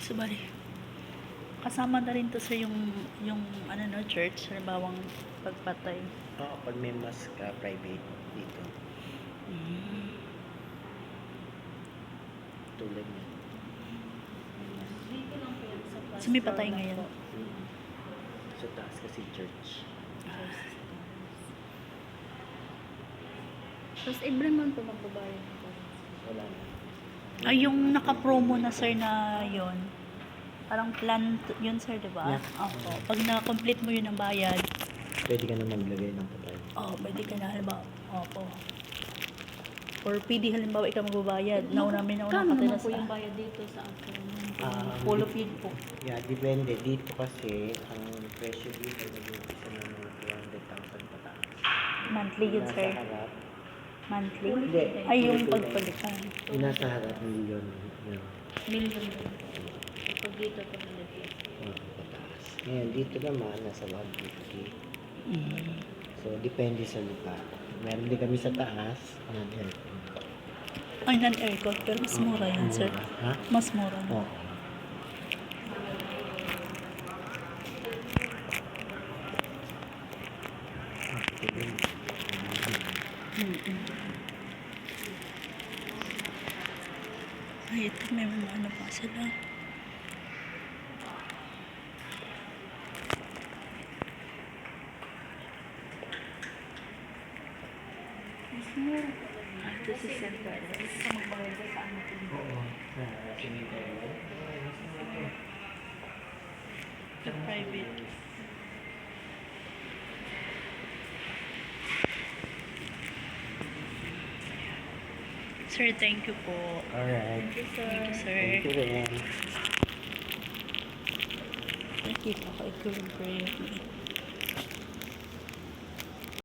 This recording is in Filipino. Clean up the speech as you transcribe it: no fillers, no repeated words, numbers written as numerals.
So, bali. Kasama na rin to sa yung ano no, church, halimbawang pagpatay. Oo, pag may mass ka, private dito. Tulad niya. Dito lang po yan sa So, may patay ngayon. Sa taas kasi church. Tapos every month po magbabayad po. Wala na. Ay, yung naka-promo na sir na yon. Parang plan yun sir, di ba? Yeah. Opo. Pag na-complete mo yun ang bayad, Pwede ka na maglagay ng patay. pwede ka na halimbawa. Opo. Or pwede halimbawa ikaw magbabayad. Nauna Kano patay naman na po sa... yung bayad dito sa akin? Full of yun po. Yeah, depende. Dito kasi, ang presyo dito nag-umpisa ng mga 200,000 pataas. Monthly yun Nasa sir. harap. Monthly? Hindi. Ay, yung pagpalitan. Yung nasa harap, milyon. Yun. Million din po. Pag dito po nalagyan. Pataas. Ngayon, dito naman, nasa 150. So, depende sa lupa. Meron din kami sa taas. Non-aircon. Ay, non-aircon. Pero mas mura yan sir. Ha? Mas mura. Oo. Ay, ito may mga ano pa sila. Ito si Center. Sa magbayad sa ano po. Oo. Cemetery. The private. Sir, thank you po. Alright. Thank you, sir. Thank you rin. Nakita ko ito yung prayer.